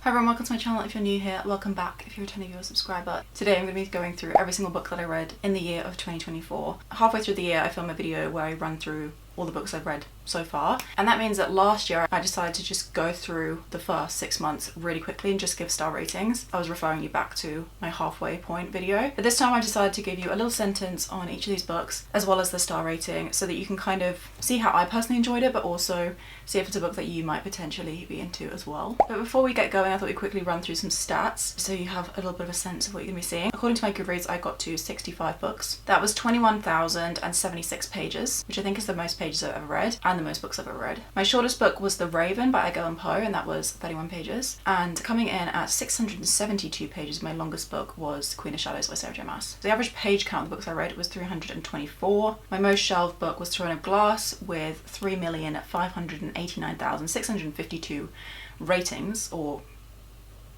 Hi everyone, welcome to my channel. If you're new here, welcome back. If you're a returning viewer, subscriber. Today I'm going to be going through every single book that I read in the year of 2024. Halfway through the year I film a video where I run through all the books I've read so far, and that means that last year I decided to just go through the first 6 months really quickly and just give star ratings. I was referring you back to my halfway point video, but this time I decided to give you a little sentence on each of these books as well as the star rating so that you can kind of see how I personally enjoyed it, but also see if it's a book that you might potentially be into as well. But before we get going, I thought we'd quickly run through some stats so you have a little bit of a sense of what you're going to be seeing. According to my Goodreads, I got to 65 books. That was 21,076 pages, which I think is the most pages I've ever read and the most books I've ever read. My shortest book was The Raven by Edgar Allan Poe, and that was 31 pages. And coming in at 672 pages, my longest book was Queen of Shadows by Sarah J Maas. The average page count of the books I read was 324. My most shelved book was Throne of Glass with 3,589,652 ratings, or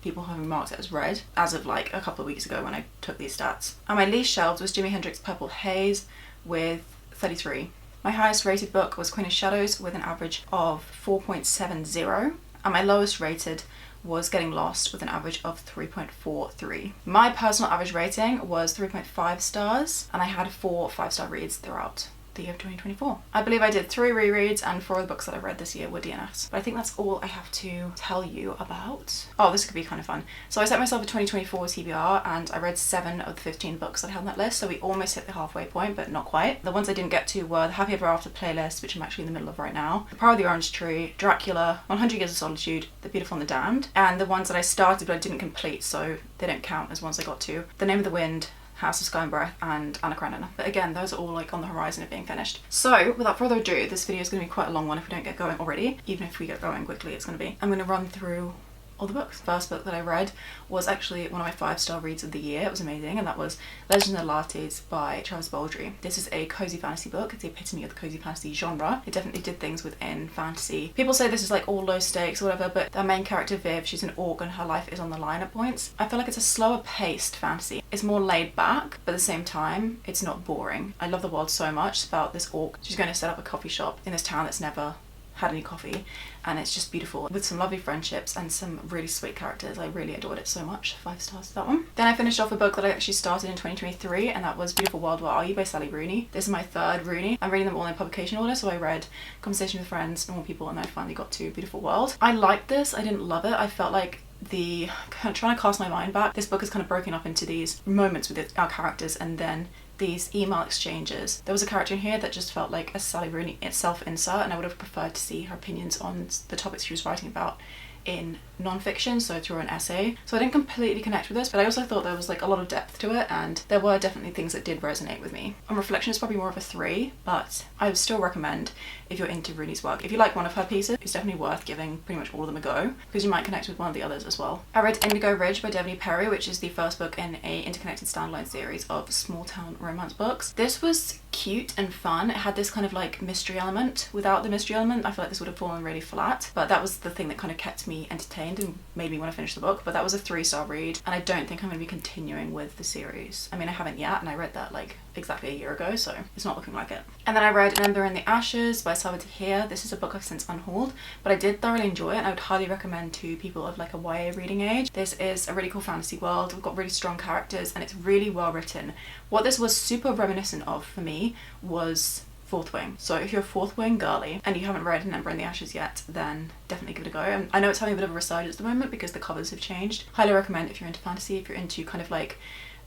people having marked it as read, as of like a couple of weeks ago when I took these stats. And my least shelved was Jimi Hendrix's Purple Haze with 33. My highest rated book was Queen of Shadows with an average of 4.70, and my lowest rated was Getting Lost with an average of 3.43. My personal average rating was 3.5 stars, and I had 4 5-star reads throughout the year of 2024. I believe I did 3 rereads, and 4 of the books that I read this year were DNFs. But I think that's all I have to tell you about. Oh, this could be kind of fun. So I set myself a 2024 TBR and I read 7 of the 15 books that I had on that list, so we almost hit the halfway point, but not quite. The ones I didn't get to were The Happy Ever After playlist, which I'm actually in the middle of right now, The Power of the Orange Tree, Dracula, 100 Years of Solitude, The Beautiful and the Damned, and the ones that I started but I didn't complete, so they don't count as ones I got to: The Name of the Wind, House of Sky and Breath, and Anna Karenina. But again, those are all like on the horizon of being finished. So without further ado, this video is going to be quite a long one if we don't get going already. Even if we get going quickly, it's going to be. I'm going to run through all the books. First book that I read was actually one of my 5-star reads of the year. It was amazing, and that was Legend of the Lattes by Travis Baldree. This is a cozy fantasy book. It's the epitome of the cozy fantasy genre. It definitely did things within fantasy. People say this is like all low stakes or whatever, but our main character Viv, she's an orc and her life is on the line at points. I feel like it's a slower paced fantasy. It's more laid back, but at the same time, it's not boring. I love the world so much. It's about this orc. She's going to set up a coffee shop in this town that's never had any coffee, and it's just beautiful with some lovely friendships and some really sweet characters. I really adored it so much. 5 stars to that one. Then I finished off a book that I actually started in 2023, and that was Beautiful World, Where Are You by Sally Rooney. This is my 3rd Rooney. I'm reading them all in publication order, so I read Conversation with Friends, Normal People, and then I finally got to Beautiful World. I liked this. I didn't love it. I felt like trying to cast my mind back, this book is kind of broken up into these moments with our characters and then these email exchanges. There was a character in here that just felt like a Sally Rooney itself insert, and I would have preferred to see her opinions on the topics she was writing about in non-fiction, so through an essay. So I didn't completely connect with this, but I also thought there was like a lot of depth to it, and there were definitely things that did resonate with me. On reflection, it's probably more of a 3, but I would still recommend if you're into Rooney's work. If you like one of her pieces, it's definitely worth giving pretty much all of them a go, because you might connect with one of the others as well. I read Indigo Ridge by Devaney Perry, which is the first book in a interconnected standalone series of small town romance books. This was cute and fun. It had this kind of like mystery element. Without the mystery element, I feel like this would have fallen really flat, but that was the thing that kind of kept me entertained and made me want to finish the book. But that was a 3-star read, and I don't think I'm going to be continuing with the series. I mean, I haven't yet, and I read that like exactly a year ago, so it's not looking like it. And then I read An Ember in the Ashes by Salva Tahir. This is a book I've since unhauled, but I did thoroughly enjoy it, and I would highly recommend to people of like a YA reading age. This is a really cool fantasy world. We've got really strong characters, and it's really well written. What this was super reminiscent of for me was Fourth Wing. So if you're a Fourth Wing girly and you haven't read An Ember in the Ashes yet, then definitely give it a go. And I know it's having a bit of a resurgence at the moment because the covers have changed. Highly recommend if you're into fantasy, if you're into kind of like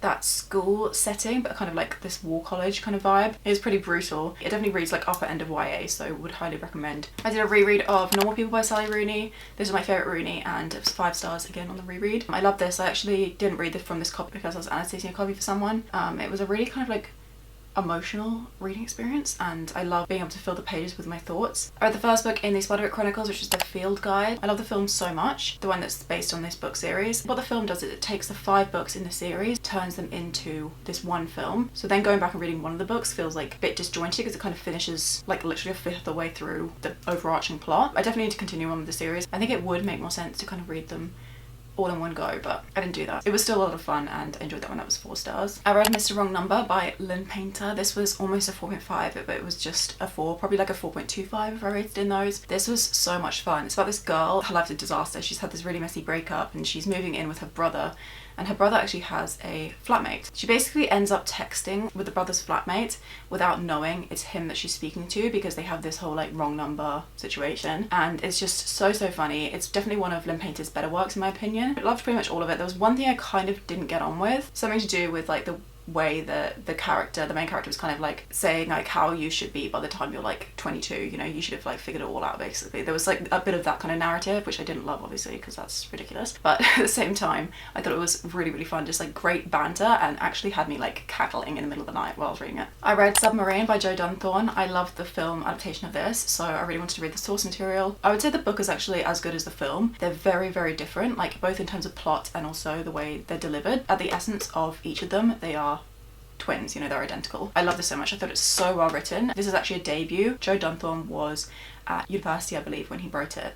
that school setting, but kind of like this war college kind of vibe. It is pretty brutal. It definitely reads like upper end of YA, so would highly recommend. I did a reread of Normal People by Sally Rooney. This is my favourite Rooney, and it was 5 stars again on the reread. I love this. I actually didn't read this from this copy because I was annotating a copy for someone. It was a really kind of like emotional reading experience, and I love being able to fill the pages with my thoughts. I read the first book in the Spiderwick Chronicles, which is the Field Guide. I love the film so much, the one that's based on this book series. What the film does is it takes the 5 books in the series, turns them into this one film. So then going back and reading one of the books feels like a bit disjointed because it kind of finishes like literally a fifth of the way through the overarching plot. I definitely need to continue on with the series. I think it would make more sense to kind of read them all in one go, but I didn't do that. It was still a lot of fun and I enjoyed that one. That was 4 stars. I read Mr. Wrong Number by Lynn Painter. This was almost a 4.5, but it was just a 4, probably like a 4.25 if I rated in those. This was so much fun. It's about this girl, her life's a disaster. She's had this really messy breakup and she's moving in with her brother, and her brother actually has a flatmate. She basically ends up texting with the brother's flatmate without knowing it's him that she's speaking to, because they have this whole like wrong number situation, and it's just so funny. It's definitely one of Lynn Painter's better works in my opinion. I loved pretty much all of it. There was one thing I kind of didn't get on with, something to do with like the way the main character was kind of like saying like how you should be by the time you're like 22, you know, you should have like figured it all out basically. There was like a bit of that kind of narrative, which I didn't love obviously because that's ridiculous, but at the same time I thought it was really fun, just like great banter, and actually had me like cackling in the middle of the night while I was reading it. I read Submarine by Joe Dunthorne. I loved the film adaptation of this, so I really wanted to read the source material. I would say the book is actually as good as the film. They're very different, like both in terms of plot and also the way they're delivered. At the essence of each of them, they are twins, you know, they're identical. I love this so much. I thought it's so well written. This is actually a debut. Joe Dunthorne was at university, I believe, when he wrote it,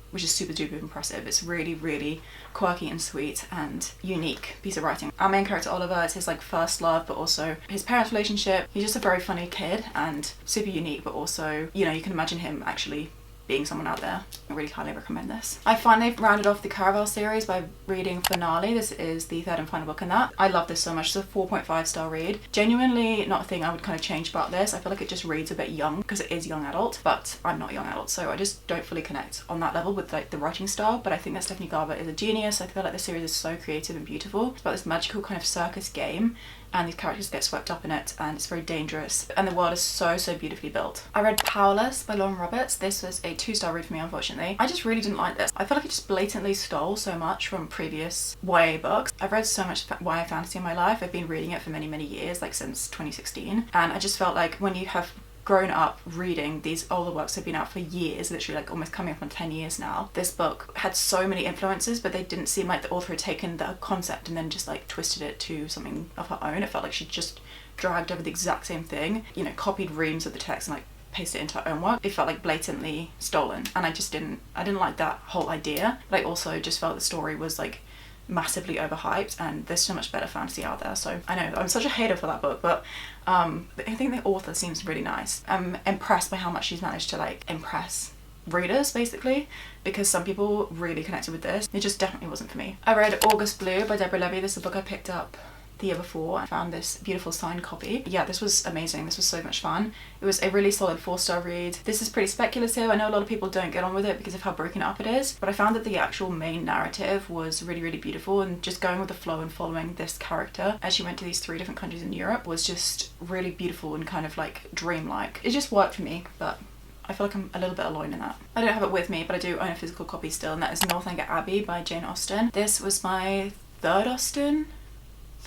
which is super duper impressive. It's really quirky and sweet and unique piece of writing. Our main character Oliver, it's his like first love, but also his parents' relationship. He's just a very funny kid and super unique, but also, you know, you can imagine him actually being someone out there. I really highly recommend this. I finally rounded off the Caraval series by reading Finale. This is the 3rd and final book in that. I love this so much. It's a 4.5 star read. Genuinely not a thing I would kind of change about this. I feel like it just reads a bit young because it is young adult, but I'm not young adult, so I just don't fully connect on that level with like the writing style. But I think that Stephanie Garber is a genius. I feel like the series is so creative and beautiful. It's about this magical kind of circus game, and these characters get swept up in it, and it's very dangerous, and the world is so beautifully built. I read Powerless by Lauren Roberts. This was a 2-star read for me, unfortunately. I just really didn't like this. I feel like it just blatantly stole so much from previous YA books. I've read so much YA fantasy in my life. I've been reading it for many years, like since 2016, and I just felt like when you have grown up reading these older works that have been out for years, literally like almost coming up on 10 years now, this book had so many influences, but they didn't seem like the author had taken the concept and then just like twisted it to something of her own. It felt like she just dragged over the exact same thing, you know, copied reams of the text and like pasted it into her own work. It felt like blatantly stolen, and I didn't like that whole idea. But I also just felt the story was like massively overhyped, and there's so much better fantasy out there. So I know I'm such a hater for that book, but I think the author seems really nice. I'm impressed by how much she's managed to like impress readers basically, because some people really connected with this. It just definitely wasn't for me. I read August Blue by Deborah Levy. This is a book I picked up the year before. I found this beautiful signed copy. Yeah, this was amazing. This was so much fun. It was a really solid 4-star read. This is pretty speculative. I know a lot of people don't get on with it because of how broken up it is, but I found that the actual main narrative was really beautiful, and just going with the flow and following this character as she went to these 3 different countries in Europe was just really beautiful and kind of like dreamlike. It just worked for me, but I feel like I'm a little bit alone in that. I don't have it with me, but I do own a physical copy still, and that is Northanger Abbey by Jane Austen. This was my 3rd Austen.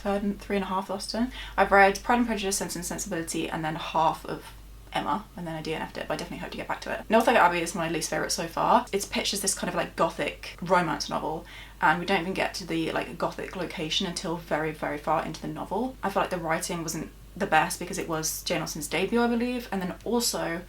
3.5 Austen. I've read Pride and Prejudice, Sense and Sensibility, and then half of Emma, and then I DNF'd it, but I definitely hope to get back to it. Northanger Abbey is my least favourite so far. It's pitched as this kind of like gothic romance novel, and we don't even get to the like gothic location until very far into the novel. I feel like the writing wasn't the best because it was Jane Austen's debut, I believe, and then also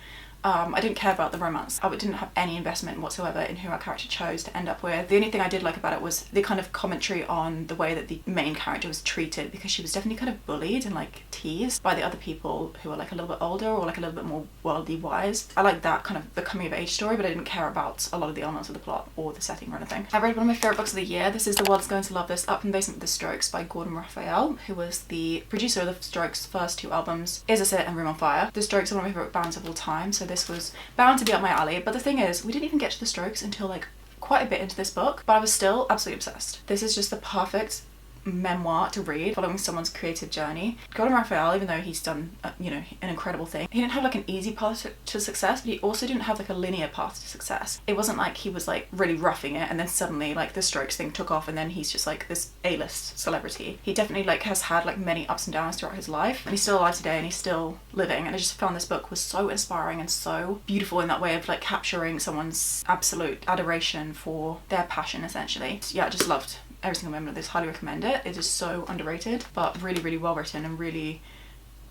I didn't care about the romance. I didn't have any investment whatsoever in who our character chose to end up with. The only thing I did like about it was the kind of commentary on the way that the main character was treated, because she was definitely kind of bullied and like teased by the other people who were like a little bit older or like a little bit more worldly wise. I like that kind of the coming of age story, but I didn't care about a lot of the elements of the plot or the setting or anything. I read one of my favourite books of the year. This is The World Is Going to Love This, Up from the Basement with the Strokes by Gordon Raphael, who was the producer of the Strokes' first 2 albums, Is This It and Room on Fire. The Strokes are one of my favourite bands of all time, so this was bound to be up my alley. But the thing is, we didn't even get to the Strokes until like quite a bit into this book, but I was still absolutely obsessed. This is just the perfect memoir to read, following someone's creative journey. Gordon Raphael, even though he's done you know, an incredible thing, he didn't have like an easy path to success, but he also didn't have like a linear path to success. It wasn't like he was like really roughing it and then suddenly like the Strokes thing took off and then he's just like this A-list celebrity. He definitely like has had like many ups and downs throughout his life, and he's still alive today and he's still living, and I just found this book was so inspiring and so beautiful in that way of like capturing someone's absolute adoration for their passion essentially. Yeah, I just loved every single moment of this. Highly recommend it. It is so underrated, but really well written and really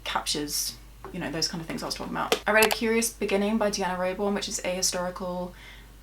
captures, you know, those kind of things I was talking about. I read A Curious Beginning by Deanna Raybourn, which is a historical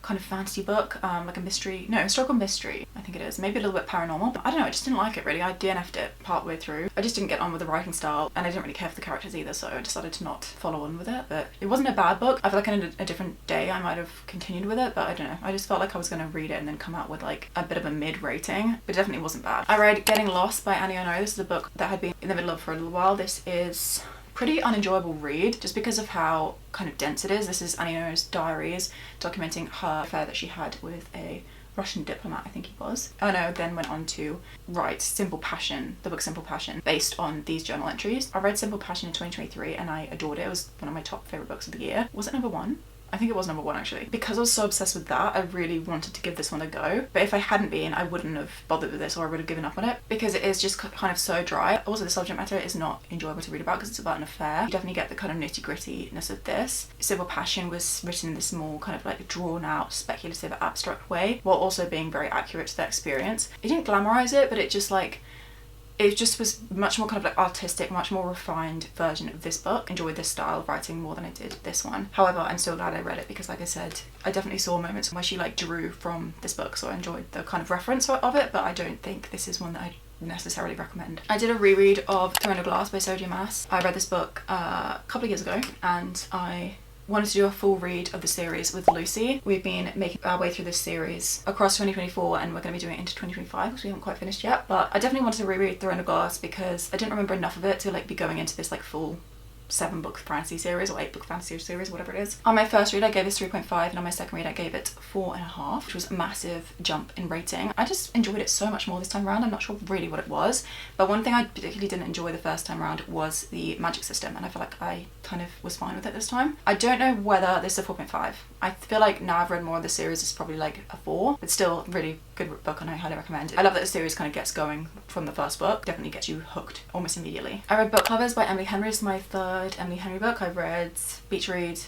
kind of fantasy book, like a mystery, no, historical mystery, I think it is. Maybe a little bit paranormal. But I don't know, I just didn't like it really. I DNF'd it partway through. I just didn't get on with the writing style, and I didn't really care for the characters either, so I decided to not follow on with it. But it wasn't a bad book. I feel like in a different day I might have continued with it, but I don't know. I just felt like I was going to read it and then come out with like a bit of a mid rating, but it definitely wasn't bad. I read Getting Lost by Annie Ono. This is a book that had been in the middle of for a little while. This is pretty unenjoyable read just because of how kind of dense it is. This is Annie Ono's diaries documenting her affair that she had with a Russian diplomat, I think he was. Ono then went on to write Simple Passion, the book Simple Passion, based on these journal entries. I read Simple Passion in 2023 and I adored it. It was one of my top favourite books of the year. Was it number one? I think it was number one actually. Because I was so obsessed with that, I really wanted to give this one a go. But if I hadn't been, I wouldn't have bothered with this, or I would have given up on it, because it is just kind of so dry. Also, the subject matter is not enjoyable to read about because it's about an affair. You definitely get the kind of nitty-grittiness of this. Simple Passion was written in this more kind of like drawn out, speculative, abstract way, while also being very accurate to the experience. It didn't glamorize it, but it just was much more kind of like artistic, much more refined version of this book. Enjoyed this style of writing more than I did this one. However, I'm still glad I read it because, like I said, I definitely saw moments where she like drew from this book, so I enjoyed the kind of reference of it, but I don't think this is one that I necessarily recommend. I did a reread of Throne of Glass by Soja Maas. I read this book a couple of years ago and I wanted to do a full read of the series with Lucy. We've been making our way through this series across 2024 and we're going to be doing it into 2025 because we haven't quite finished yet. But I definitely wanted to reread Throne of Glass because I didn't remember enough of it to like be going into this like full 7-book fantasy series or 8-book fantasy series, whatever it is. On my first read I gave this 3.5 and on my second read I gave it 4.5, which was a massive jump in rating. I just enjoyed it so much more this time around. I'm not sure really what it was, but one thing I particularly didn't enjoy the first time around was the magic system, and I feel like I kind of was fine with it this time. I don't know whether this is a 4.5. I feel like now I've read more of the series, it's probably like a 4. It's still a really good book and I highly recommend it. I love that the series kind of gets going from the first book. Definitely gets you hooked almost immediately. I read Book Lovers by Emily Henry. This is my third Emily Henry book. I read Beach Read,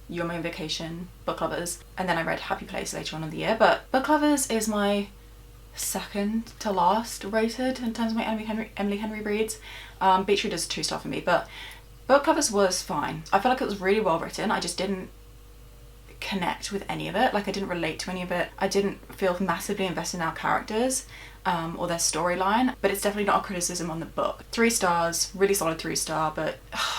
You're My Vacation, Book Lovers, and then I read Happy Place later on in the year. But Book Lovers is my second to last rated in terms of my Emily Henry reads. Beach Read is a 2-star for me, but Book Lovers was fine. I felt like it was really well written. I just didn't connect with any of it. Like I didn't relate to any of it. I didn't feel massively invested in our characters or their storyline, but it's definitely not a criticism on the book. 3 stars, really solid 3-star, but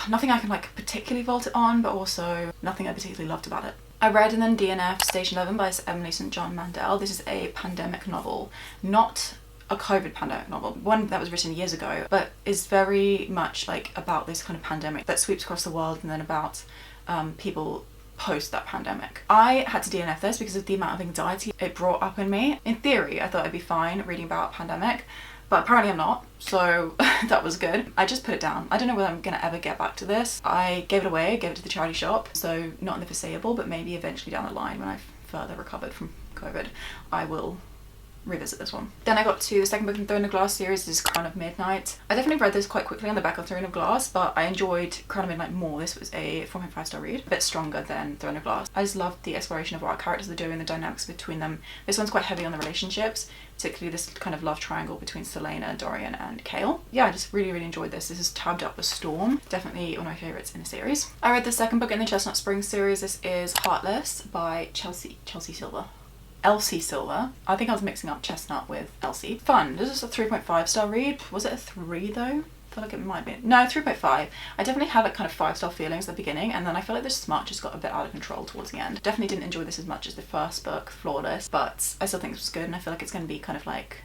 nothing I can like particularly vault it on, but also nothing I particularly loved about it. I read and then DNF Station 11 by Emily St. John Mandel. This is a pandemic novel, not a COVID pandemic novel, one that was written years ago, but is very much like about this kind of pandemic that sweeps across the world and then about people post that pandemic. I had to DNF this because of the amount of anxiety it brought up in me. In theory, I thought I'd be fine reading about a pandemic, but apparently I'm not, so that was good. I just put it down. I don't know whether I'm gonna ever get back to this. I gave it away, gave it to the charity shop, so not in the foreseeable, but maybe eventually down the line when I've further recovered from COVID, I will revisit this one. Then I got to the second book in Throne of Glass series, this is Crown of Midnight. I definitely read this quite quickly on the back of Throne of Glass, but I enjoyed Crown of Midnight more. This was a 4.5-star read, a bit stronger than Throne of Glass. I just loved the exploration of what our characters are doing, the dynamics between them. This one's quite heavy on the relationships, particularly this kind of love triangle between Selena, Dorian and Cale. Yeah, I just really enjoyed this. This is tabbed up a storm. Definitely one of my favourites in the series. I read the second book in the Chestnut Springs series. This is Heartless by Elsie Silver. I think I was mixing up Chestnut with Elsie. Fun. This is a 3.5-star read. Was it a 3 though? I feel like it might be. No, 3.5. I definitely had like kind of 5-star feelings at the beginning, and then I feel like the smut just got a bit out of control towards the end. Definitely didn't enjoy this as much as the first book, Flawless, but I still think this was good, and I feel like it's going to be kind of like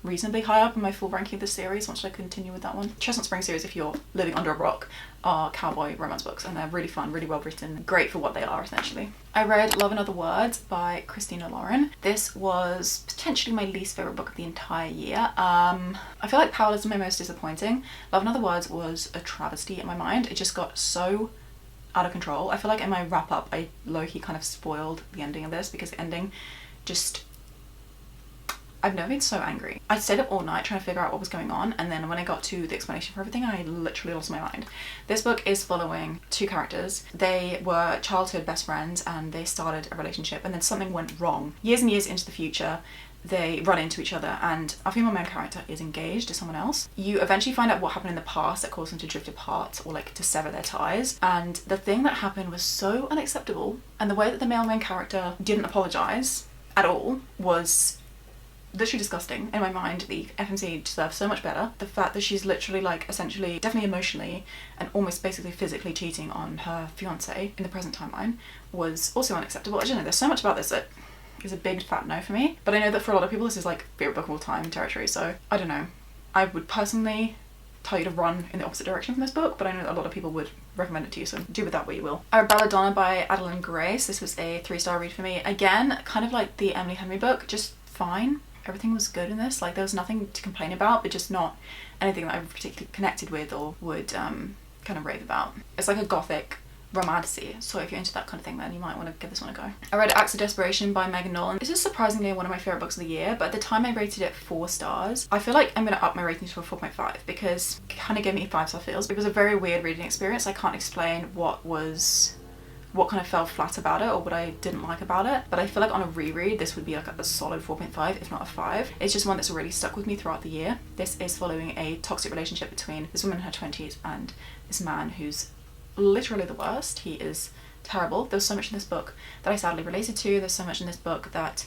reasonably high up in my full ranking of the series once I continue with that one. Chestnut Springs series, if you're living under a rock, are cowboy romance books, and they're really fun, really well written, great for what they are essentially. I read Love and Other Words by Christina Lauren. This was potentially my least favourite book of the entire year. I feel like Powerless is my most disappointing. Love and Other Words was a travesty in my mind. It just got so out of control. I feel like in my wrap up I low-key kind of spoiled the ending of this because the ending just... I've never been so angry. I stayed up all night trying to figure out what was going on, and then when I got to the explanation for everything, I literally lost my mind. This book is following 2 characters. They were childhood best friends and they started a relationship, and then something went wrong. Years and years into the future, they run into each other and our female main character is engaged to someone else. You eventually find out what happened in the past that caused them to drift apart or like to sever their ties, and the thing that happened was so unacceptable, and the way that the male main character didn't apologise at all was literally disgusting in my mind. The FMC deserves so much better. The fact that she's literally like essentially definitely emotionally and almost basically physically cheating on her fiance in the present timeline was also unacceptable. I don't know, there's so much about this that is a big fat no for me, but I know that for a lot of people this is like favourite book of all time territory, so I don't know. I would personally tell you to run in the opposite direction from this book, but I know that a lot of people would recommend it to you, so do with that what you will. I read Belladonna by Adeline Grace. This was a 3-star read for me. Again, kind of like the Emily Henry book, just fine. Everything was good in this, like there was nothing to complain about, but just not anything that I particularly connected with or would kind of rave about. It's like a gothic romantasy, so if you're into that kind of thing then you might want to give this one a go. I read Acts of Desperation by Megan Nolan. This is surprisingly one of my favourite books of the year, but at the time I rated it 4 stars. I feel like I'm going to up my rating to a 4.5 because it kind of gave me 5-star feels. It was a very weird reading experience. I can't explain what kind of fell flat about it or what I didn't like about it, but I feel like on a reread this would be like a solid 4.5 if not a 5. It's just one that's already stuck with me throughout the year. This is following a toxic relationship between this woman in her 20s and this man who's literally the worst. He is terrible. There's so much in this book that I sadly related to. There's so much in this book that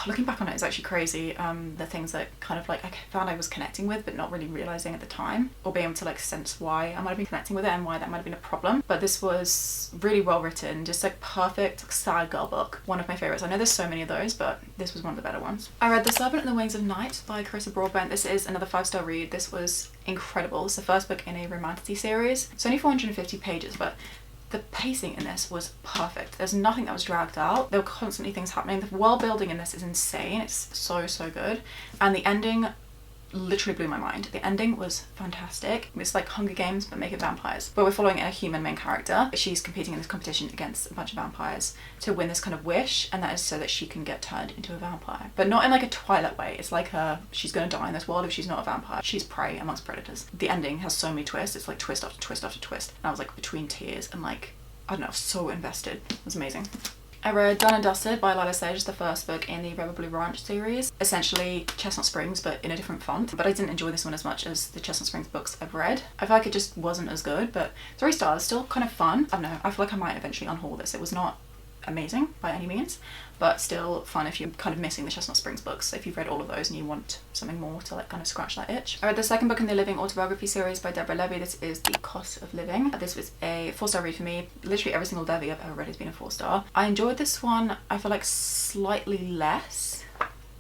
looking back on it is actually crazy. The things that kind of like I found I was connecting with but not really realising at the time, or being able to like sense why I might have been connecting with it and why that might have been a problem. But this was really well written, just like perfect like, sad girl book. One of my favourites. I know there's so many of those, but this was one of the better ones. I read The Serpent and the Wings of Night by Carissa Broadbent. This is another 5-star read. This was incredible. It's the first book in a romantasy series. It's only 450 pages, but the pacing in this was perfect. There's nothing that was dragged out. There were constantly things happening. The world building in this is insane. It's so good. And the ending literally blew my mind. The ending was fantastic. It's like Hunger Games but make it vampires. But we're following a human main character. She's competing in this competition against a bunch of vampires to win this kind of wish, and that is so that she can get turned into a vampire. But not in like a Twilight way. It's like she's gonna die in this world if she's not a vampire. She's prey amongst predators. The ending has so many twists. It's like twist after twist after twist. And I was like between tears and like, I don't know, so invested. It was amazing. I read Done and Dusted by Lila Sage, the first book in the Rebel Blue Ranch series. Essentially Chestnut Springs but in a different font, but I didn't enjoy this one as much as the Chestnut Springs books I've read. I feel like it just wasn't as good, but 3 stars, still kind of fun. I don't know, I feel like I might eventually unhaul this. It was not amazing by any means, but still fun if you're kind of missing the Chestnut Springs books, if you've read all of those and you want something more to like kind of scratch that itch. I read the second book in the Living Autobiography series by Deborah Levy. This is The Cost of Living. This was a 4-star read for me. Literally every single Levy I've ever read has been a 4-star. I enjoyed this one, I feel like slightly less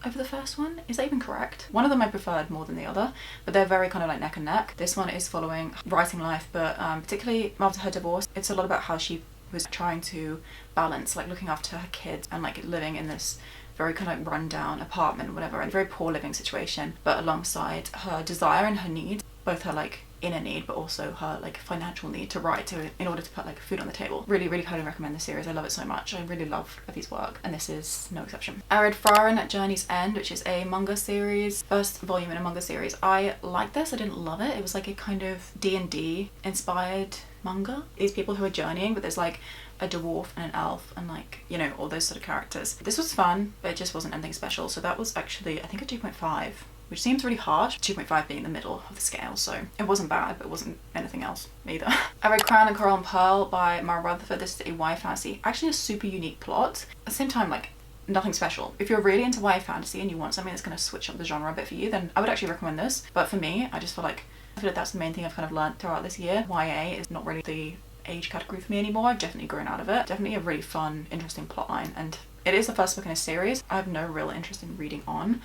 over the first one. Is that even correct? One of them I preferred more than the other, but they're very kind of like neck and neck. This one is following writing life, but particularly after her divorce. It's a lot about how she was trying to balance like looking after her kids and like living in this very kind of run down apartment or whatever, and a very poor living situation, but alongside her desire and her need, both her like inner need but also her like financial need to write in order to put like food on the table. Really highly recommend this series. I love it so much. I really love Levy's work and this is no exception. I read Friaren at Journey's End, which is a manga series, first volume in a manga series. I liked this. I didn't love it. It was like a kind of D&D inspired manga. These people who are journeying, but there's like a dwarf and an elf and like, you know, all those sort of characters. This was fun, but it just wasn't anything special, so that was actually I think a 2.5, which seems really harsh, 2.5 being the middle of the scale, so it wasn't bad but it wasn't anything else either. I read Crown and Coral and Pearl by Mara Rutherford. This is a YA fantasy, actually a super unique plot, at the same time like nothing special. If you're really into YA fantasy and you want something that's going to switch up the genre a bit for you, then I would actually recommend this. But for me, I feel like that's the main thing I've kind of learned throughout this year. YA is not really the age category for me anymore. I've definitely grown out of it. Definitely a really fun, interesting plotline, and it is the first book in a series I have no real interest in reading on,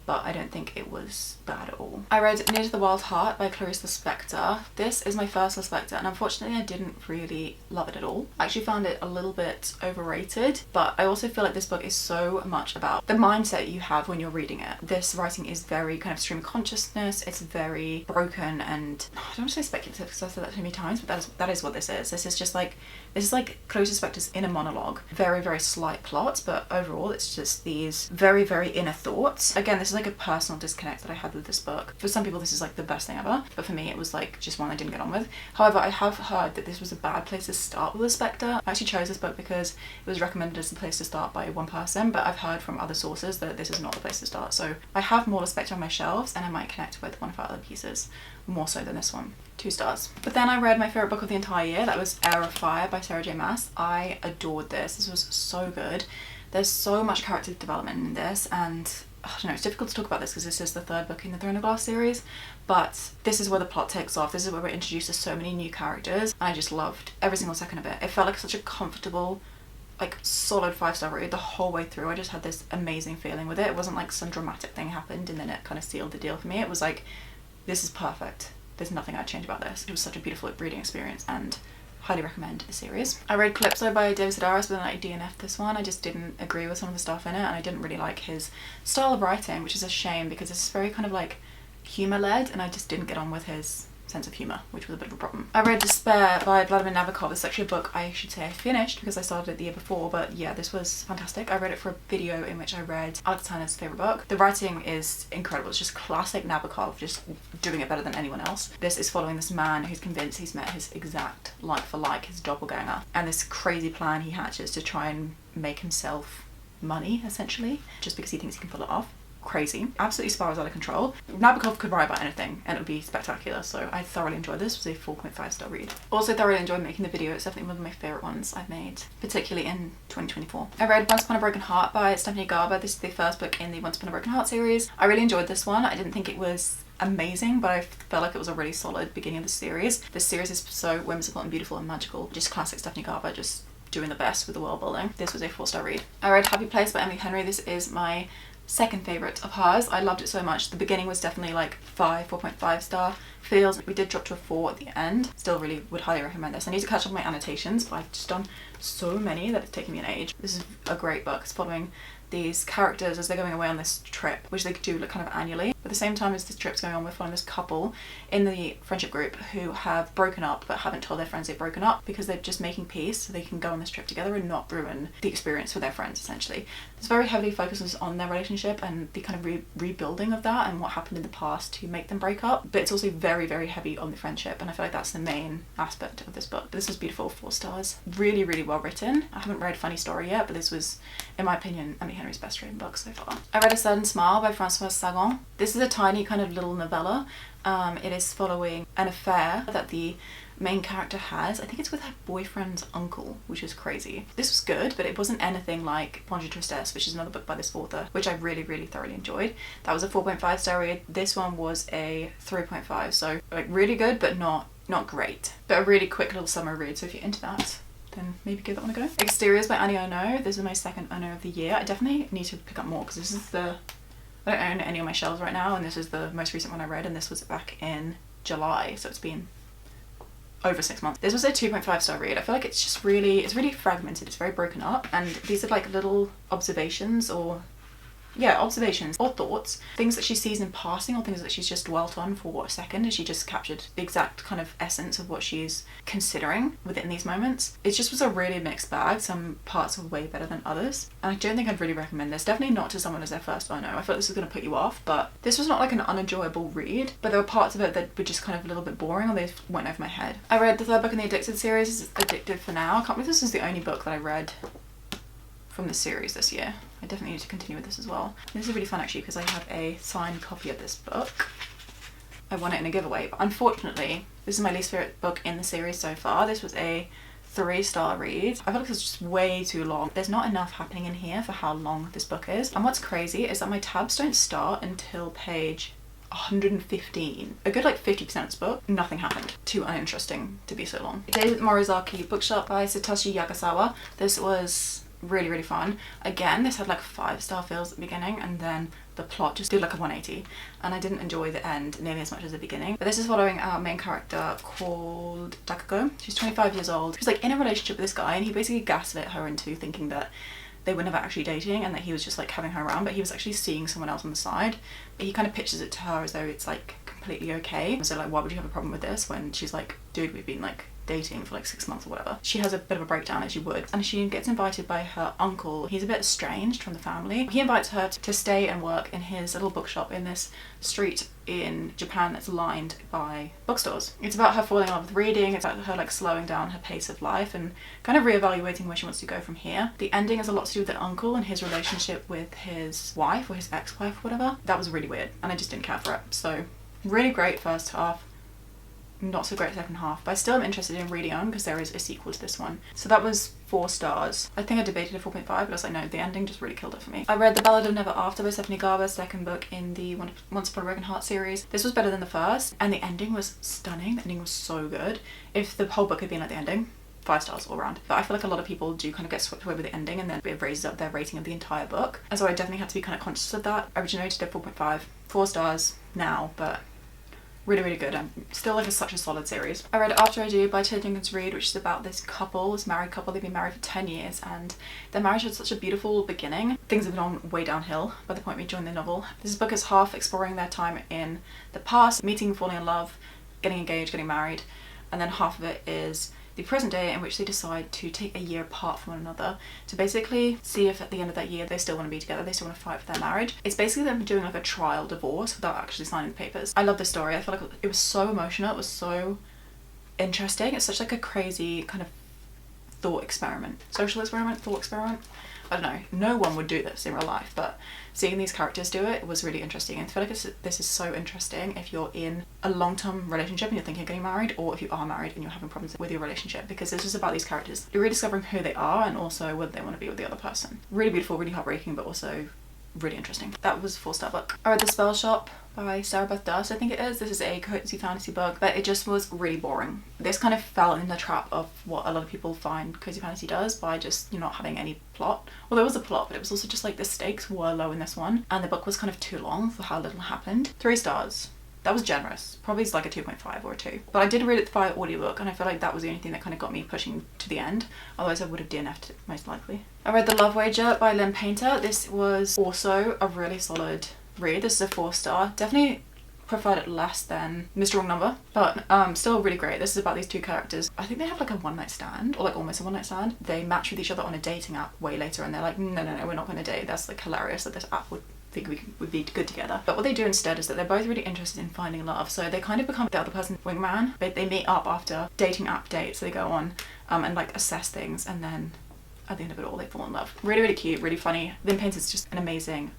but I don't think it was bad at all. I read Near to the Wild Heart by Clarice Lispector. This is my first Lispector and unfortunately I didn't really love it at all. I actually found it a little bit overrated, but I also feel like this book is so much about the mindset you have when you're reading it. This writing is very kind of stream of consciousness. It's very broken and I don't want to say speculative because I've said that too many times, but that is what this is. This is like Clarice Lispector's inner monologue. Very slight plot, but overall it's just these very inner thoughts. Again, this is like a personal disconnect that I had with this book. For some people this is like the best thing ever, but for me it was like just one I didn't get on with. However, I have heard that this was a bad place to start with a Spectre. I actually chose this book because it was recommended as the place to start by one person, but I've heard from other sources that this is not the place to start. So I have more Spectre on my shelves and I might connect with one of our other pieces more so than this one. 2 stars. But then I read my favourite book of the entire year. That was Air of Fire by Sarah J Maas. I adored this. This was so good. There's so much character development in this, and I don't know, it's difficult to talk about this because this is the 3rd book in the Throne of Glass series, but this is where the plot takes off. This is where we're introduced to so many new characters, and I just loved every single second of it. It felt like such a comfortable, like solid 5-star read the whole way through. I just had this amazing feeling with it. It wasn't like some dramatic thing happened and then it kind of sealed the deal for me. It was like, this is perfect. There's nothing I'd change about this. It was such a beautiful reading experience and highly recommend the series. I read Calypso by David Sedaris, but then I DNF'd this one. I just didn't agree with some of the stuff in it, and I didn't really like his style of writing, which is a shame because it's very kind of like humour led, and I just didn't get on with his sense of humour, which was a bit of a problem. I read Despair by Vladimir Nabokov. It's actually a book I should say I finished because I started it the year before, but yeah, this was fantastic. I read it for a video in which I read Alex Turner's favourite book. The writing is incredible. It's just classic Nabokov, just doing it better than anyone else. This is following this man who's convinced he's met his exact like for like, his doppelganger, and this crazy plan he hatches to try and make himself money, essentially, just because he thinks he can pull it off. Crazy, absolutely spirals out of control. Nabokov could write about anything and it would be spectacular, so I thoroughly enjoyed this. It was a 4.5-star read. Also thoroughly enjoyed making the video. It's definitely one of my favourite ones I've made, particularly in 2024. I read Once Upon a Broken Heart by Stephanie Garber. This is the 1st book in the Once Upon a Broken Heart series. I really enjoyed this one. I didn't think it was amazing, but I felt like it was a really solid beginning of the series. This series is so whimsical and beautiful and magical. Just classic Stephanie Garber, just doing the best with the world building. This was a 4-star read. I read Happy Place by Emily Henry. This is my 2nd favourite of hers. I loved it so much. The beginning was definitely like 4.5 star feels. We did drop to a 4 at the end. Still really would highly recommend this. I need to catch up on my annotations, but I've just done so many that it's taken me an age. This is a great book. It's following these characters as they're going away on this trip, which they do like kind of annually. At the same time as this trip's going on, we're following this couple in the friendship group who have broken up but haven't told their friends they've broken up because they're just making peace so they can go on this trip together and not ruin the experience for their friends, essentially. It's very heavily focuses on their relationship and the kind of rebuilding of that and what happened in the past to make them break up, but it's also very, very heavy on the friendship, and I feel like that's the main aspect of this book. But this was beautiful, 4 stars. Really, really well written. I haven't read Funny Story yet, but this was, in my opinion, Emily Henry's best written book so far. I read A Certain Smile by Françoise Sagan. This is a tiny kind of little novella. It is following an affair that the main character has. I think it's with her boyfriend's uncle, which is crazy. This was good, but it wasn't anything like Ponge Tristesse, which is another book by this author, which I really, really thoroughly enjoyed. That was a 4.5-star read. This one was a 3.5, so like really good, but not great. But a really quick little summer read, so if you're into that, then maybe give that one a go. Exteriors by Annie Ono. This is my 2nd Ono of the year. I definitely need to pick up more because this is I don't own any on my shelves right now, and this is the most recent one I read, and this was back in July, so it's been over 6 months. This was a 2.5-star read. I feel like it's really fragmented, it's very broken up, and these are like little observations or thoughts, things that she sees in passing or things that she's just dwelt on for a second, and she just captured the exact kind of essence of what she's considering within these moments. It just was a really mixed bag. Some parts were way better than others, and I don't think I'd really recommend this. Definitely not to someone as their first Ono. I felt this was going to put you off, but this was not like an unenjoyable read, but there were parts of it that were just kind of a little bit boring or they went over my head. I read the 3rd book in the Addicted series, Addicted for Now. I can't believe this is the only book that I read from the series this year. I definitely need to continue with this as well. This is really fun actually because I have a signed copy of this book. I won it in a giveaway, but unfortunately this is my least favourite book in the series so far. This was a 3-star read. I feel like it's just way too long. There's not enough happening in here for how long this book is, and what's crazy is that my tabs don't start until page 115. A good like 50% of this book, nothing happened. Too uninteresting to be so long. David Morizaki, Bookshop by Satoshi Yagasawa. This was really, really fun. Again, this had like 5-star feels at the beginning, and then the plot just did like a 180, and I didn't enjoy the end nearly as much as the beginning. But this is following our main character called Takako. She's 25 years old. She's like in a relationship with this guy, and he basically gaslit her into thinking that they were never actually dating and that he was just like having her around, but he was actually seeing someone else on the side. But he kind of pitches it to her as though it's like completely okay. So like, why would you have a problem with this when she's like, dude, we've been like dating for like 6 months or whatever. She has a bit of a breakdown, as you would, and she gets invited by her uncle. He's a bit estranged from the family. He invites her to stay and work in his little bookshop in this street in Japan that's lined by bookstores. It's about her falling in love with reading. It's about her like slowing down her pace of life and kind of reevaluating where she wants to go from here. The ending has a lot to do with the uncle and his relationship with his wife or his ex-wife or whatever. That was really weird and I just didn't care for it. So really great first half, not so great second half, but I still am interested in reading on because there is a sequel to this one. So that was 4 stars. I think I debated a 4.5, but I was like, no, the ending just really killed it for me. I read The Ballad of Never After by Stephanie Garber, second book in the Once Upon a Broken Heart series. This was better than the first, and the ending was stunning. The ending was so good. If the whole book had been like the ending, 5 stars all around. But I feel like a lot of people do kind of get swept away with the ending and then it raises up their rating of the entire book. And so I definitely had to be kind of conscious of that. I originally rated it 4.5, 4 stars now, but really, really good. And still like such a solid series. I read After I Do by Ted Jenkins Reid, which is about this couple, this married couple. They've been married for 10 years and their marriage had such a beautiful beginning. Things have gone way downhill by the point we joined the novel. This book is half exploring their time in the past, meeting, falling in love, getting engaged, getting married, and then half of it is the present day in which they decide to take a year apart from one another to basically see if at the end of that year they still want to be together, they still want to fight for their marriage. It's basically them doing like a trial divorce without actually signing the papers. I love this story. I feel like it was so emotional, it was so interesting. It's such like a crazy kind of thought experiment, social experiment, thought experiment. I don't know, no one would do this in real life, but seeing these characters do it was really interesting. And I feel like this is so interesting if you're in a long-term relationship and you're thinking of getting married, or if you are married and you're having problems with your relationship, because this is about these characters. You're rediscovering who they are and also whether they want to be with the other person. Really beautiful, really heartbreaking, but also really interesting. That was a 4-star book. I read The Spell Shop by Sarah Beth Durst, I think it is. This is a cozy fantasy book, but it just was really boring. This kind of fell in the trap of what a lot of people find cozy fantasy does by just not having any plot. Well, there was a plot, but it was also just like the stakes were low in this one, and the book was kind of too long for how little happened. 3 stars. That was generous. Probably it's like a 2.5 or a 2. But I did read it via audiobook and I feel like that was the only thing that kind of got me pushing to the end. Otherwise I would have DNF'd it most likely. I read The Love Wager by Lynn Painter. This was also a really solid read. This is a 4-star. Definitely preferred it less than Mr. Wrong Number, but still really great. This is about these 2 characters. I think they have like a one-night stand, or like almost a one-night stand. They match with each other on a dating app way later and they're like, no, we're not going to date. That's like hilarious that this app would think we would be good together. But what they do instead is that they're both really interested in finding love, so they kind of become the other person's wingman. They meet up after dating app dates. They go on and like assess things, and then at the end of it all they fall in love. Really, really cute, really funny. Lynn Painter's just an amazing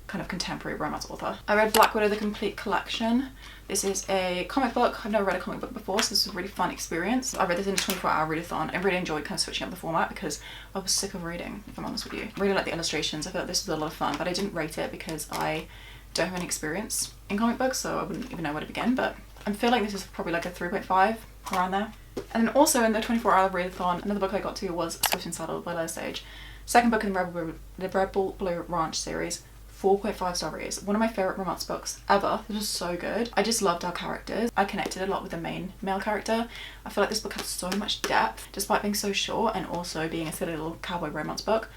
kind of contemporary romance author. I read Blackwell, the complete collection. This is a comic book. I've never read a comic book before, so this was a really fun experience. I read this in a 24-hour readathon. I really enjoyed kind of switching up the format because I was sick of reading, if I'm honest with you. Really like the illustrations. I felt this was a lot of fun, but I didn't rate it because I don't have any experience in comic books, so I wouldn't even know where to begin, but I feel like this is probably like a 3.5, around there. And then also in the 24-hour readathon, another book I got to was Swift and Saddle by Leah Sage. Second book in the Rebel Blue Ranch series. 4.5-star reads. One of my favourite romance books ever. This was so good. I just loved our characters. I connected a lot with the main male character. I feel like this book had so much depth despite being so short and also being a silly little cowboy romance book.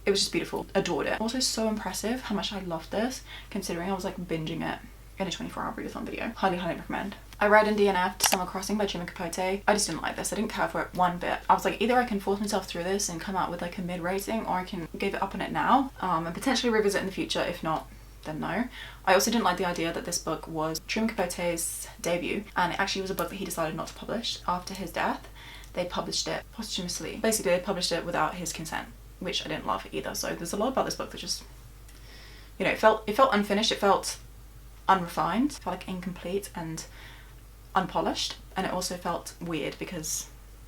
It was just beautiful. Adored it. Also so impressive how much I loved this, considering I was like binging it in a 24-hour readathon video. Highly, highly recommend. I read and DNF'd Summer Crossing by Jimmy Capote. I just didn't like this. I didn't care for it one bit. I was like, either I can force myself through this and come out with like a mid rating, or I can give it up on it now and potentially revisit in the future. If not, then no. I also didn't like the idea that this book was Truman Capote's debut, and it actually was a book that he decided not to publish after his death. They published it posthumously. Basically, they published it without his consent, which I didn't love either. So there's a lot about this book that just, you know, it felt unfinished. It felt unrefined. It felt like incomplete and unpolished, and it also felt weird because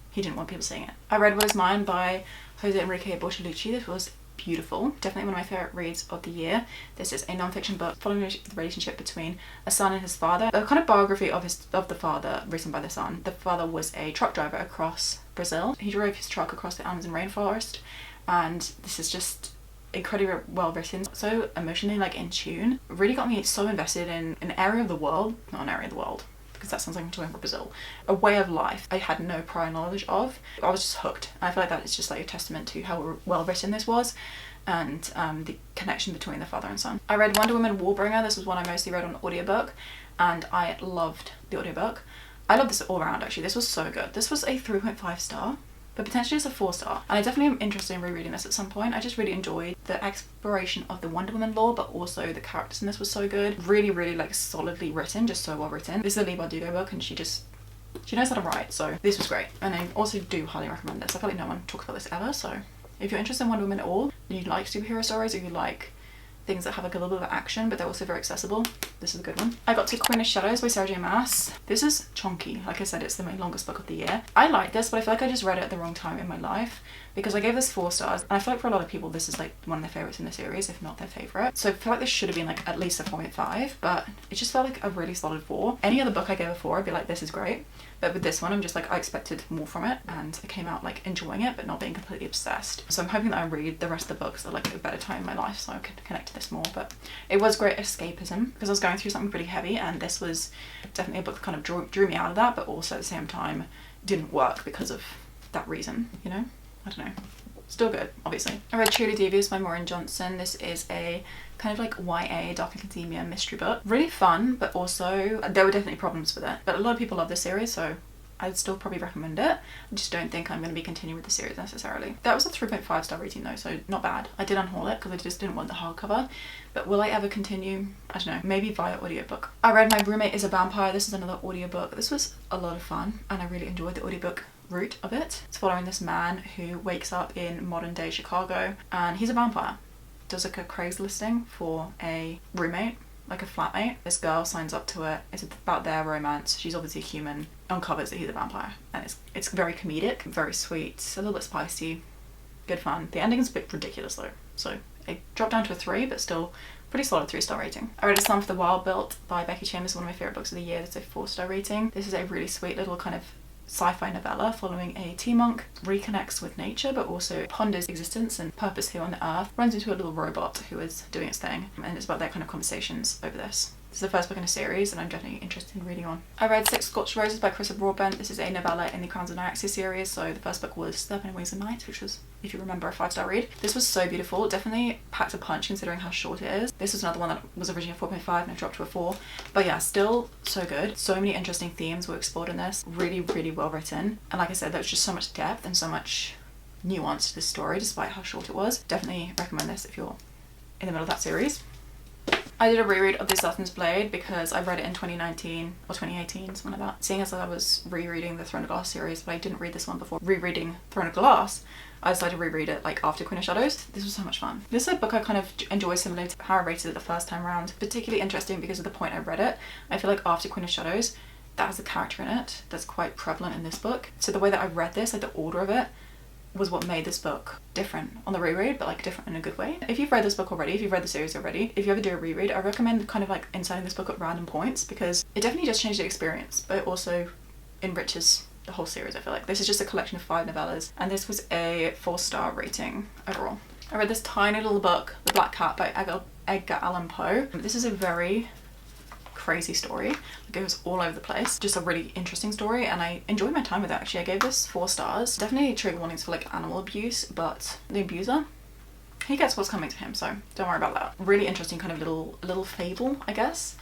he didn't want people seeing it. I read What Is Mine by Jose Enrique Bortolucci. This was beautiful. Definitely one of my favourite reads of the year. This is a non-fiction book following the relationship between a son and his father. A kind of biography of the father written by the son. The father was a truck driver across Brazil. He drove his truck across the Amazon rainforest, and this is just incredibly well written, so emotionally like in tune. It really got me so invested in an area of the world, not an area of the world, because that sounds like I'm talking about Brazil, a way of life I had no prior knowledge of. I was just hooked. And I feel like that is just like a testament to how well written this was, and the connection between the father and son. I read Wonder Woman Warbringer. This was one I mostly read on audiobook, and I loved the audiobook. I love this all around actually. This was so good. This was a 3.5 star. But potentially it's a 4 star. And I definitely am interested in rereading this at some point. I just really enjoyed the exploration of the Wonder Woman lore, but also the characters in this was so good. Really, really like solidly written, just so well written. This is a Leigh Bardugo book and she knows how to write, so this was great. And I also do highly recommend this. I feel like no one talks about this ever, so if you're interested in Wonder Woman at all, and you like superhero stories, or you like things that have like a little bit of action but they're also very accessible, this is a good one. I got to Queen of Shadows by Sarah J Maas. This is chunky. Like I said, it's my longest book of the year. I like this, but I feel like I just read it at the wrong time in my life, because I gave this 4 stars and I feel like for a lot of people this is like one of their favorites in the series, if not their favorite. So I feel like this should have been like at least a 4.5, but it just felt like a really solid 4. Any other book I gave a 4, I'd be like, this is great. But with this one, I'm just like, I expected more from it, and I came out like enjoying it but not being completely obsessed. So I'm hoping that I read the rest of the books at like a better time in my life so I could connect to this more. But it was great escapism because I was going through something pretty heavy, and this was definitely a book that kind of drew me out of that, but also at the same time didn't work because of that reason, you know? I don't know. Still good, obviously. I read Truly Devious by Maureen Johnson. This is a kind of like YA Dark Academia mystery book. Really fun, but also there were definitely problems with it. But a lot of people love this series, so I'd still probably recommend it. I just don't think I'm going to be continuing with the series necessarily. That was a 3.5 star rating though, so not bad. I did unhaul it because I just didn't want the hardcover. But will I ever continue? I don't know, maybe via audiobook. I read My Roommate is a Vampire. This is another audiobook. This was a lot of fun and I really enjoyed the audiobook route of it. It's following this man who wakes up in modern day Chicago and he's a vampire. Does like a Craigslist listing for a roommate, like a flatmate. This girl signs up to it. It's about their romance. She's obviously a human, uncovers that he's a vampire, and it's very comedic, very sweet, a little bit spicy, good fun. The ending is a bit ridiculous though, so it dropped down to a 3, but still pretty solid 3-star rating. I read A Slum for the Wild Built by Becky Chambers, one of my favourite books of the year. It's a 4-star rating. This is a really sweet little kind of sci-fi novella following a tea monk reconnects with nature but also ponders existence and purpose here on the earth, runs into a little robot who is doing its thing, and it's about their kind of conversations over this. This is the first book in a series and I'm definitely interested in reading on. I read Six Scorched Roses by Chrissa Broadbent. This is a novella in the Crowns of Nyaxia series. So the first book was 7 Wings of Night, which was, if you remember, a 5-star read. This was so beautiful. It definitely packed a punch considering how short it is. This was another one that was originally a 4.5 and I dropped to a 4. But yeah, still so good. So many interesting themes were explored in this. Really, really well written. And like I said, there was just so much depth and so much nuance to this story despite how short it was. Definitely recommend this if you're in the middle of that series. I did a reread of The Assassin's Blade because I read it in 2019 or 2018, something like that. Seeing as I was rereading the Throne of Glass series, but I didn't read this one before rereading Throne of Glass, I decided to reread it like after Queen of Shadows. This was so much fun. This is a book I kind of enjoy similar to how I rated it the first time around. Particularly interesting because of the point I read it. I feel like after Queen of Shadows, that has a character in it that's quite prevalent in this book. So the way that I read this, like the order of it, was what made this book different on the reread, but like different in a good way. If you've read this book already, if you've read the series already, if you ever do a reread, I recommend kind of like inserting this book at random points because it definitely does change the experience, but it also enriches the whole series. I feel like this is just a collection of 5 novellas and this was a 4-star rating overall. I read this tiny little book, The Black Cat by Edgar Allan Poe. This is a very crazy story. It goes all over the place. Just a really interesting story and I enjoyed my time with it actually. I gave this 4 stars. Definitely trigger warnings for like animal abuse, but the abuser, he gets what's coming to him, so don't worry about that. Really interesting kind of little fable, I guess,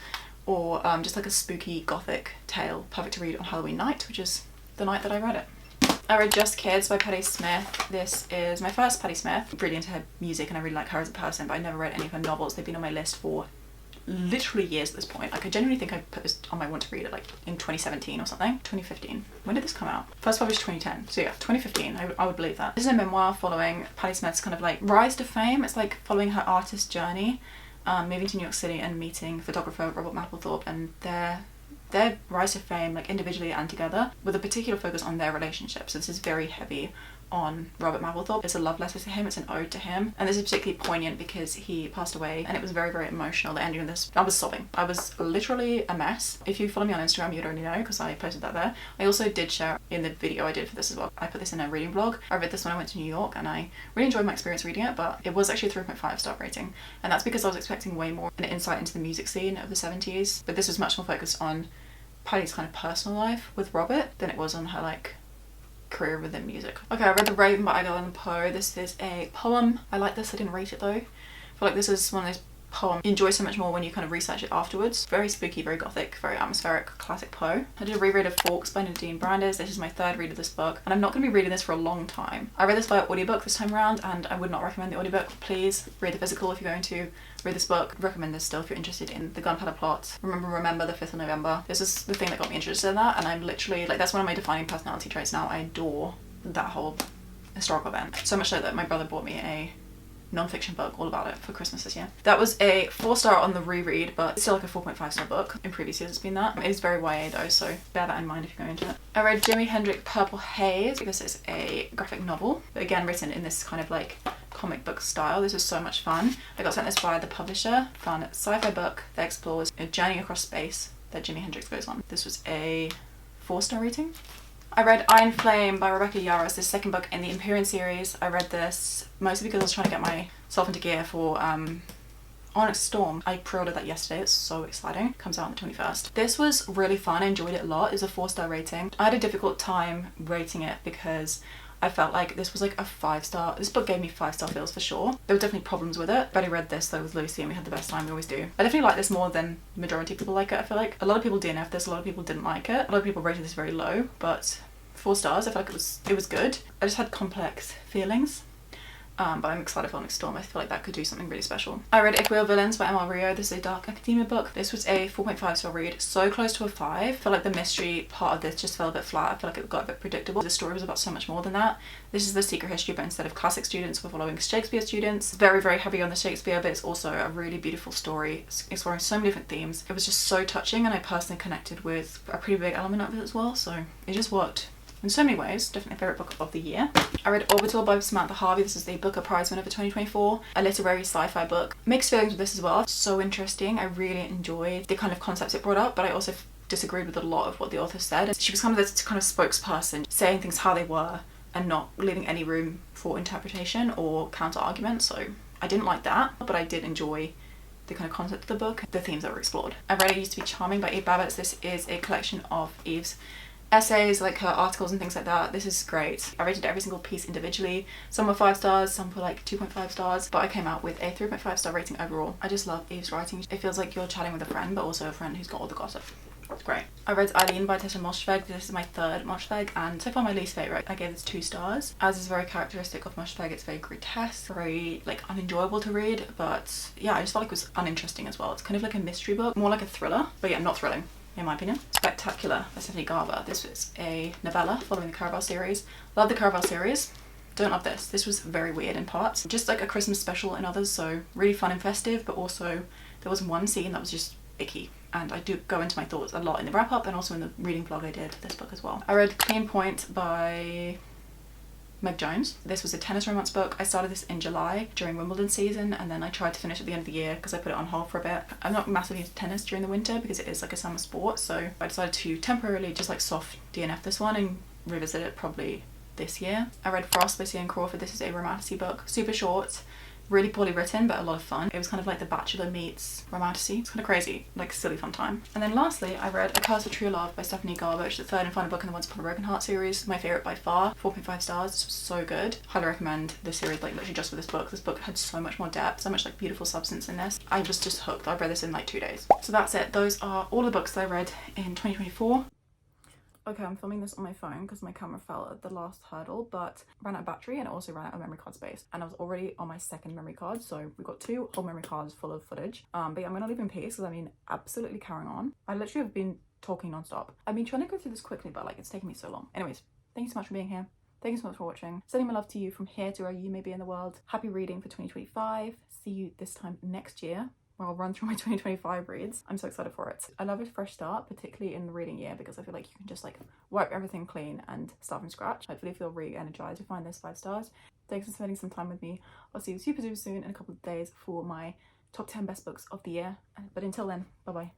or just like a spooky gothic tale. Perfect to read on Halloween night, which is the night that I read it. I read Just Kids by Patti Smith. This is my first Patti Smith. Really into her music and I really like her as a person, but I never read any of her novels. They've been on my list for literally years at this point. Like I genuinely think I put this on my want to read it like in 2017 or something. 2015. When did this come out? First published 2010. So yeah, 2015. I would believe that. This is a memoir following Patti Smith's kind of like rise to fame. It's like following her artist journey, moving to New York City and meeting photographer Robert Mapplethorpe and their rise to fame, like individually and together, with a particular focus on their relationship. So this is very heavy on Robert Mapplethorpe. It's a love letter to him, it's an ode to him, and this is particularly poignant because he passed away and it was very, very emotional. The ending of this, I was sobbing. I was literally a mess. If you follow me on Instagram, you'd already know because I posted that there. I also did share in the video I did for this as well. I put this in a reading vlog. I read this when I went to New York and I really enjoyed my experience reading it, but it was actually a 3.5 star rating, and that's because I was expecting way more an insight into the music scene of the 70s, but this was much more focused on Patty's kind of personal life with Robert than it was on her like career within music. Okay, I read The Raven by Edgar Allan Poe. This is a poem. I like this. I didn't rate it though. I feel like this is one of those poem you enjoy so much more when you kind of research it afterwards. Very spooky, very gothic, very atmospheric, classic Poe. I did a reread of Forks by Nadine Brandes. This is my third read of this book, and I'm not going to be reading this for a long time. I read this via audiobook this time around, and I would not recommend the audiobook. Please read the physical if you're going to read this book. I'd recommend this still if you're interested in the gunpowder plot. Remember the 5th of November. This is the thing that got me interested in that, and I'm literally, like, that's one of my defining personality traits now. I adore that whole historical event. So much so that my brother bought me a non-fiction book all about it for Christmas this year. That was a 4-star on the reread, but it's still like a 4.5-star book. In previous years it's been that. It is very YA though, so bear that in mind if you're going into it. I read Jimi Hendrix Purple Haze. This is a graphic novel, but again written in this kind of like comic book style. This was so much fun. I got sent this by the publisher. Fun sci-fi book that explores a journey across space that Jimi Hendrix goes on. This was a 4-star rating. I read Iron Flame by Rebecca Yarros, this second book in the Empyrean series. I read this mostly because I was trying to get myself into gear for Onyx Storm. I pre-ordered that yesterday. It's so exciting. It comes out on the 21st. This was really fun. I enjoyed it a lot. It's a 4-star rating. I had a difficult time rating it because I felt like this was like a 5-star. This book gave me 5-star feels for sure. There were definitely problems with it. But I read this though with Lucy and we had the best time, we always do. I definitely like this more than the majority of people like it. I feel like a lot of people DNF this, a lot of people didn't like it. A lot of people rated this very low, but 4 stars. I feel like it was good. I just had complex feelings. But I'm excited for Onyx Storm. I feel like that could do something really special. I read If We Are Villains by Emma Rio. This is a dark academia book. This was a 4.5-star read. So close to a 5. I feel like the mystery part of this just fell a bit flat. I feel like it got a bit predictable. The story was about so much more than that. This is the secret history, but instead of classic students, we're following Shakespeare students. Very, very heavy on the Shakespeare, but it's also a really beautiful story exploring so many different themes. It was just so touching, and I personally connected with a pretty big element of it as well, so it just worked in so many ways. Definitely my favourite book of the year. I read Orbital by Samantha Harvey. This is the Booker Prize winner for 2024. A literary sci-fi book. Mixed feelings with this as well. So interesting. I really enjoyed the kind of concepts it brought up, but I also disagreed with a lot of what the author said. She was kind of this kind of spokesperson, saying things how they were and not leaving any room for interpretation or counter argument. So I didn't like that, but I did enjoy the kind of concept of the book, the themes that were explored. I read It Used to Be Charming by Eve Babbitts. This is a collection of Eve's essays, like her articles and things like that. This is great. I rated every single piece individually. Some were 5 stars, some were like 2.5 stars, but I came out with a 3.5-star rating overall. I just love Eve's writing. It feels like you're chatting with a friend, but also a friend who's got all the gossip. It's great. I read Eileen by Tessa Moshfegh. This is my 3rd Moshfegh and so far my least favourite. I gave this 2 stars. As is very characteristic of Moshfegh, it's very grotesque, very like unenjoyable to read, but yeah, I just felt like it was uninteresting as well. It's kind of like a mystery book, more like a thriller, but yeah, not thrilling in my opinion. Spectacular by Stephanie Garber. This was a novella following the Caraval series. Love the Caraval series. Don't love this. This was very weird in parts. Just like a Christmas special in others, so really fun and festive, but also there was one scene that was just icky. And I do go into my thoughts a lot in the wrap up and also in the reading vlog I did for this book as well. I read Clean Point by Meg Jones. This was a tennis romance book. I started this in July during Wimbledon season, and then I tried to finish at the end of the year because I put it on hold for a bit. I'm not massively into tennis during the winter because it is like a summer sport, so I decided to temporarily just like soft DNF this one and revisit it probably this year. I read Frost by Cian Crawford. This is a romantasy book. Super short, really poorly written, but a lot of fun. It was kind of like The Bachelor meets romantasy. It's kind of crazy, like silly fun time. And then lastly, I read A Curse for True Love by Stephanie Garber, which is the 3rd and final book in the Once Upon a Broken Heart series. My favourite by far. 4.5 stars. This was so good. Highly recommend this series, like literally just for this book. This book had so much more depth, so much like beautiful substance in this. I was just hooked. I read this in like 2 days. So that's it. Those are all the books that I read in 2024. Okay, I'm filming this on my phone because my camera fell at the last hurdle, but ran out of battery and it also ran out of memory card space. And I was already on my 2nd memory card, so we've got 2 whole memory cards full of footage. But yeah, I'm gonna leave in peace because I mean, absolutely carrying on. I literally have been talking non-stop. I've been trying to go through this quickly, but like it's taking me so long. Anyways, thank you so much for being here. Thank you so much for watching. Sending my love to you from here to where you may be in the world. Happy reading for 2025. See you this time next year, where I'll run through my 2025 reads. I'm so excited for it. I love a fresh start, particularly in the reading year, because I feel like you can just like wipe everything clean and start from scratch. Hopefully feel really energized to find those 5 stars. Thanks for spending some time with me. I'll see you super soon in a couple of days for my top 10 best books of the year. But until then, bye bye.